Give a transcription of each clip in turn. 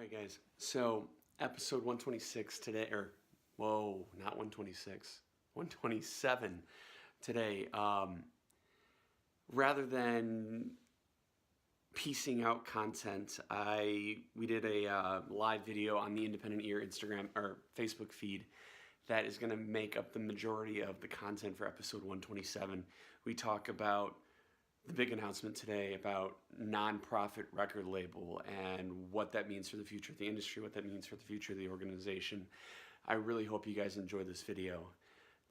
right, guys. So episode 126 today, or whoa, not 126, 127 today. Rather than piecing out content, we did a live video on the Independent Ear Instagram or Facebook feed that is going to make up the majority of the content for episode 127. We talk about the big announcement today about NonProfit record label and what that means for the future of the industry, what that means for the future of the organization. I really hope you guys enjoy this video.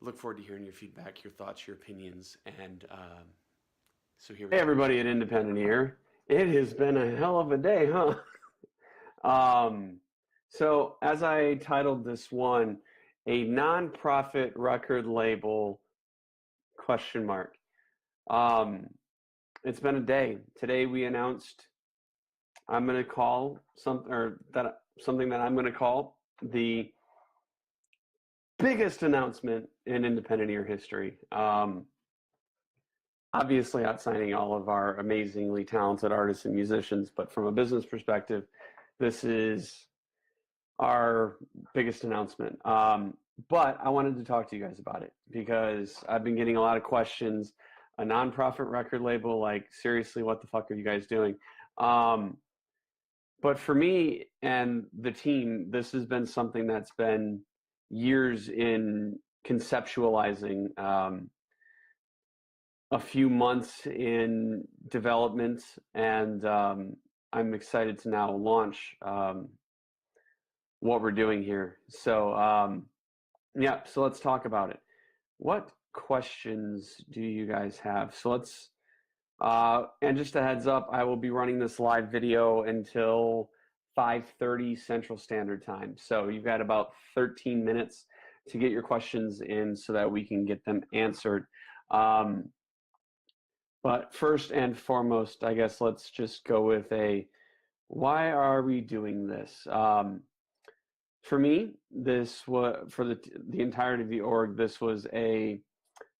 Look forward to hearing your feedback, your thoughts, your opinions, and so here we go. Hey everybody at Independent Ear. It has been a hell of a day, huh? So as I titled this one, a NonProfit record label, question mark. It's been a day. Today we announced I'm going to call something that I'm going to call the biggest announcement in Independent Ear history. Obviously outsigning all of our amazingly talented artists and musicians, but from a business perspective, this is our biggest announcement. But I wanted to talk to you guys about it because I've been getting a lot of questions. A NonProfit record label, like, seriously, what the fuck are you guys doing? But for me and the team, this has been something that's been years in conceptualizing, a few months in development, and I'm excited to now launch what we're doing here. So yeah, so let's talk about it. What questions do you guys have? So let's and just a heads up, I will be running this live video until 5:30 Central Standard Time. So you've got about 13 minutes to get your questions in so that we can get them answered. But first and foremost, I guess let's just go with why are we doing this? For me, this was, for the entirety of the org, this was a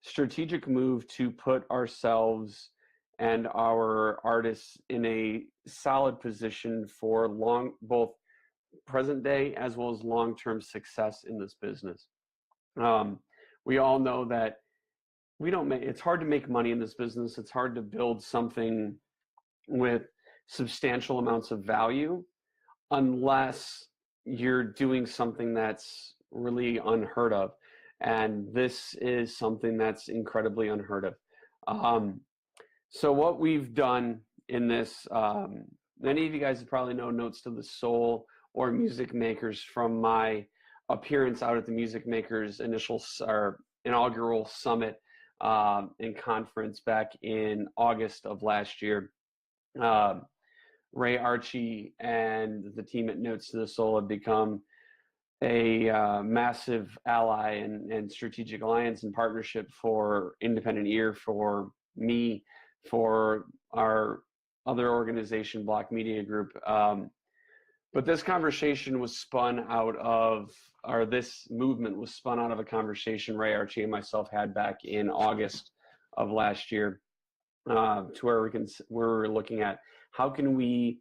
strategic move to put ourselves and our artists in a solid position for both present day as well as long-term success in this business. We all know that it's hard to make money in this business. It's hard to build something with substantial amounts of value unless you're doing something that's really unheard of. And this is something that's incredibly unheard of. So what we've done in this, many of you guys probably know Notes to the Soul or Music Makers from my appearance out at the Music Makers inaugural summit and conference back in August of last year. Ray Archie and the team at Notes to the Soul have become a massive ally and strategic alliance and partnership for Independent Ear, for me, for our other organization, Block Media Group. But this conversation was spun out of, or this movement was spun out of a conversation Ray Archie and myself had back in August of last year, to where we're looking at how can we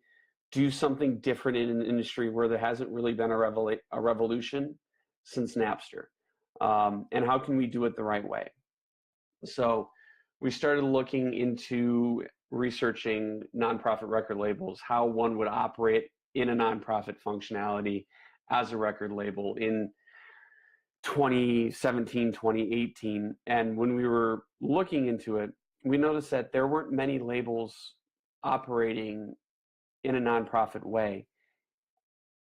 do something different in an industry where there hasn't really been a revolution since Napster, and how can we do it the right way? So we started looking into researching NonProfit record labels, how one would operate in a NonProfit functionality as a record label in 2017, 2018. And when we were looking into it, we noticed that there weren't many labels operating in a NonProfit way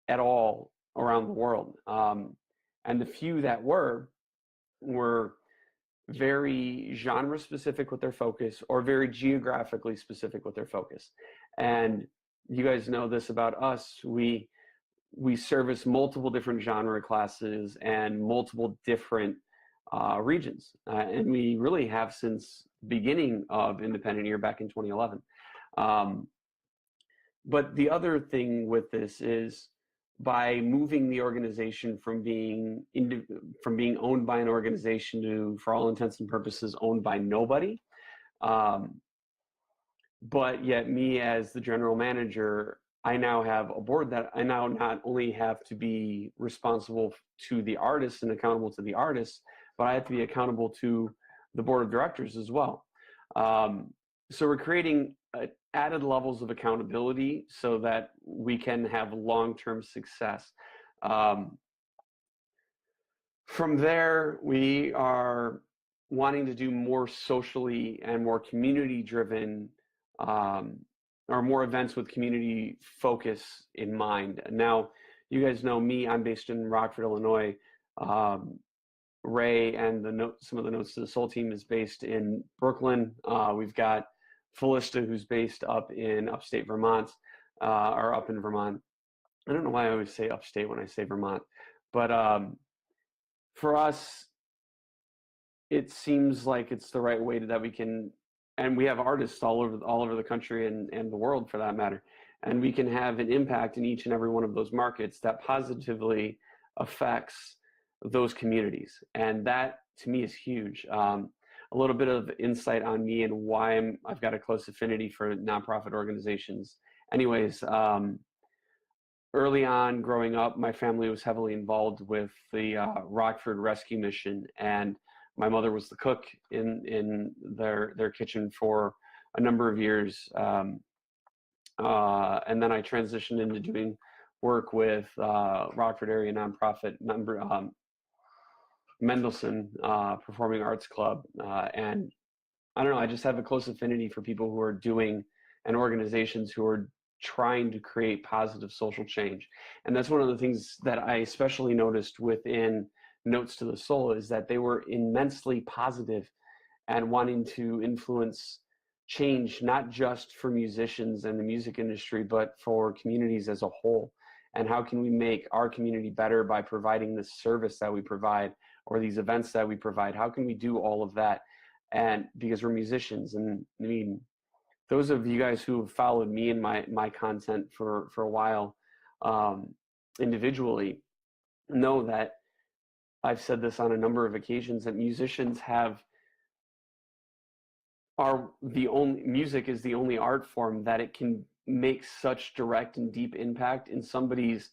at all around the world. And the few that were very genre specific with their focus or very geographically specific with their focus. And you guys know this about us. We service multiple different genre classes and multiple different regions. And we really have since the beginning of Independent Ear back in 2011. But the other thing with this is, by moving the organization from being owned by an organization to, for all intents and purposes, owned by nobody, but yet me as the general manager I now have a board that I now not only have to be responsible to the artists and accountable to the artists, but I have to be accountable to the board of directors as well. Um, so we're creating added levels of accountability so that we can have long-term success. Um, from there, we are wanting to do more socially and more community-driven, um, or more events with community focus in mind. Now, you guys know me. I'm based in Rockford, Illinois. Um, Ray and some of the Notes to the Soul team is based in Brooklyn. We've got Felista, who's based up in upstate Vermont, or up in Vermont. I don't know why I always say upstate when I say Vermont, but for us, it seems like it's the right way that we can, and we have artists all over the country and the world for that matter, and we can have an impact in each and every one of those markets that positively affects those communities, and that to me is huge. A little bit of insight on me and why I've got a close affinity for nonprofit organizations. Anyways, early on growing up, my family was heavily involved with the Rockford Rescue Mission, and my mother was the cook in their kitchen for a number of years. And then I transitioned into doing work with Rockford area nonprofit Mendelssohn Performing Arts Club, and I don't know, I just have a close affinity for people who are doing and organizations who are trying to create positive social change. And that's one of the things that I especially noticed within Notes to the Soul, is that they were immensely positive and wanting to influence change, not just for musicians and the music industry, but for communities as a whole. And how can we make our community better by providing this service that we provide, or these events that we provide? How can we do all of that? And because we're musicians, and I mean, those of you guys who have followed me and my content for a while, individually, know that I've said this on a number of occasions, that musicians music is the only art form that it can make such direct and deep impact in somebody's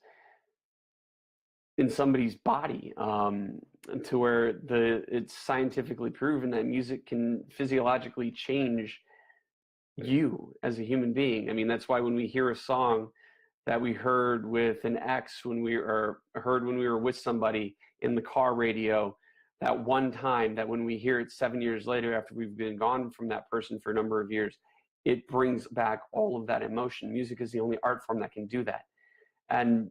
body, to where it's scientifically proven that music can physiologically change you as a human being. I mean, that's why when we hear a song that we heard with an ex, when we were with somebody in the car radio, that one time, that when we hear it 7 years later after we've been gone from that person for a number of years, it brings back all of that emotion. Music is the only art form that can do that. And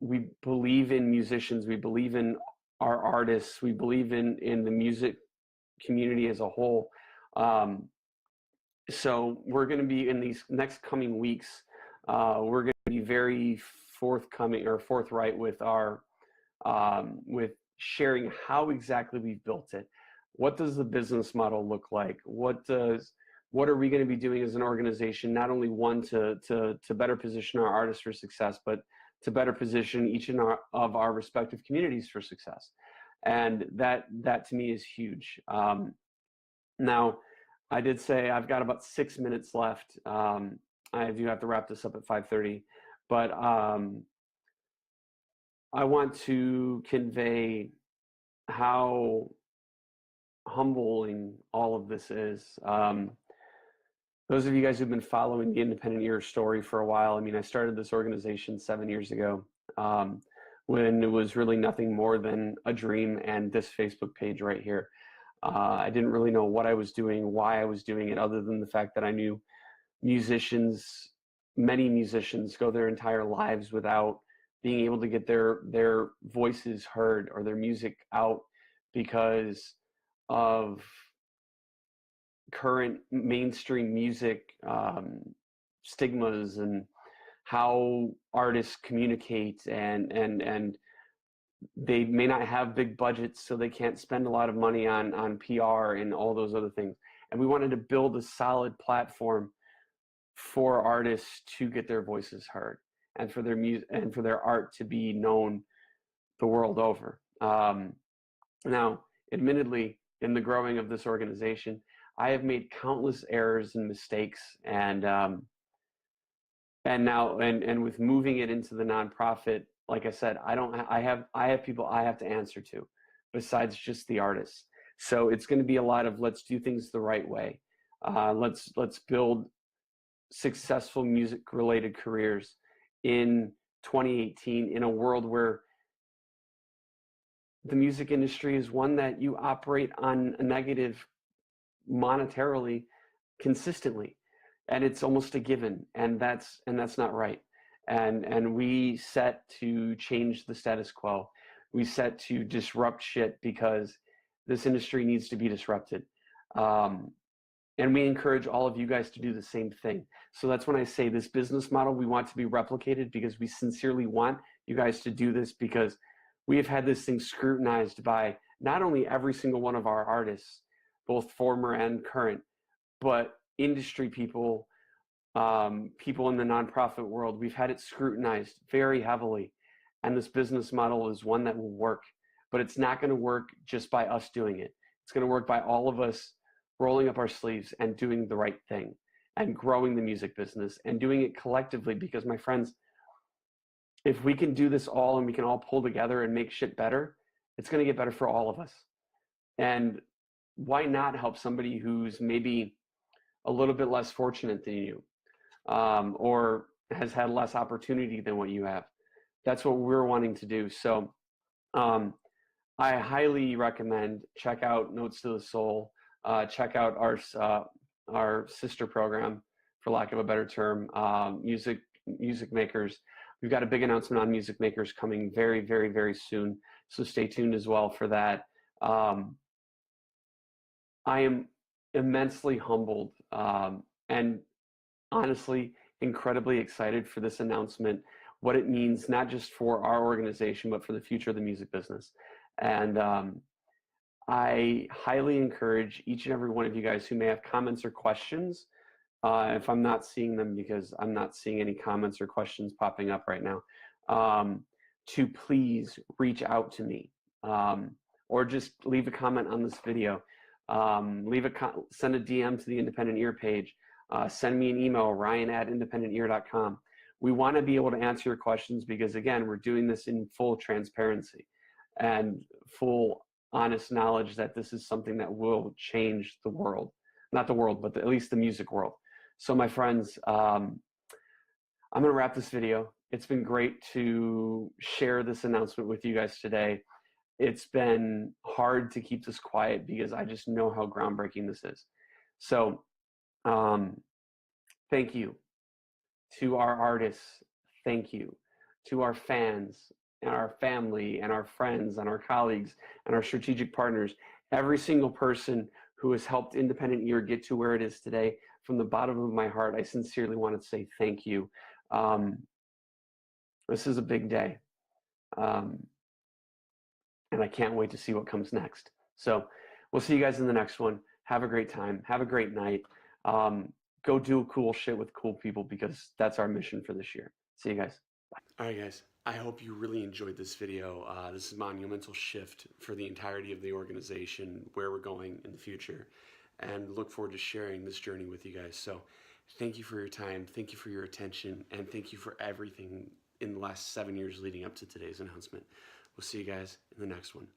we believe in musicians, we believe in our artists, we believe in the music community as a whole. So we're going to be, in these next coming weeks, we're going to be very forthright with our with sharing how exactly we've built it. What does the business model look like? What are we going to be doing as an organization? Not only one to better position our artists for success, but to better position each of our respective communities for success. And that to me is huge. Now, I did say I've got about 6 minutes left. I do have to wrap this up at 5:30, but I want to convey how humbling all of this is. Those of you guys who've been following the Independent Ear story for a while, I mean, I started this organization 7 years ago, when it was really nothing more than a dream and this Facebook page right here. I didn't really know what I was doing, why I was doing it, other than the fact that I knew many musicians go their entire lives without being able to get their voices heard or their music out because of current mainstream music stigmas and how artists communicate, and they may not have big budgets, so they can't spend a lot of money on PR and all those other things. And we wanted to build a solid platform for artists to get their voices heard, and for their music and for their art to be known the world over. Now, admittedly, in the growing of this organization, I have made countless errors and mistakes, and And now, and with moving it into the nonprofit, like I said, I have people I have to answer to besides just the artists. So it's going to be a lot of, let's do things the right way. Let's build successful music related careers in 2018 in a world where the music industry is one that you operate on a negative monetarily consistently, and it's almost a given, and that's not right. And we set to change the status quo. We set to disrupt shit because this industry needs to be disrupted. um, and we encourage all of you guys to do the same thing. So that's when I say this business model, we want to be replicated because we sincerely want you guys to do this, because we have had this thing scrutinized by not only every single one of our artists, both former and current, but industry people, people in the nonprofit world. We've had it scrutinized very heavily. And this business model is one that will work, but it's not going to work just by us doing it. It's going to work by all of us rolling up our sleeves and doing the right thing and growing the music business and doing it collectively. Because my friends, if we can do this all and we can all pull together and make shit better, it's going to get better for all of us. And why not help somebody who's maybe a little bit less fortunate than you, or has had less opportunity than what you have? That's what we're wanting to do. So I highly recommend check out Notes to the Soul. Check out our sister program, for lack of a better term, Music Makers. We've got a big announcement on Music Makers coming very, very, very soon. So stay tuned as well for that. I am immensely humbled, and honestly incredibly excited for this announcement, what it means not just for our organization, but for the future of the music business. And I highly encourage each and every one of you guys who may have comments or questions, if I'm not seeing them, because I'm not seeing any comments or questions popping up right now, to please reach out to me, or just leave a comment on this video. Send a DM to the Independent Ear page. Send me an email, ryan@independentear.com. We want to be able to answer your questions because, again, we're doing this in full transparency and full honest knowledge that this is something that will change the world. Not the world, but at least the music world. So my friends, I'm going to wrap this video. It's been great to share this announcement with you guys today. It's been hard to keep this quiet because I just know how groundbreaking this is. So thank you to our artists. Thank you to our fans and our family and our friends and our colleagues and our strategic partners. Every single person who has helped Independent Ear get to where it is today, from the bottom of my heart, I sincerely want to say thank you. This is a big day. And I can't wait to see what comes next. So we'll see you guys in the next one. Have a great time. Have a great night. Go do cool shit with cool people, because that's our mission for this year. See you guys. Bye. All right, guys. I hope you really enjoyed this video. This is a monumental shift for the entirety of the organization, where we're going in the future, and look forward to sharing this journey with you guys. So thank you for your time. Thank you for your attention. And thank you for everything in the last 7 years leading up to today's announcement. We'll see you guys in the next one.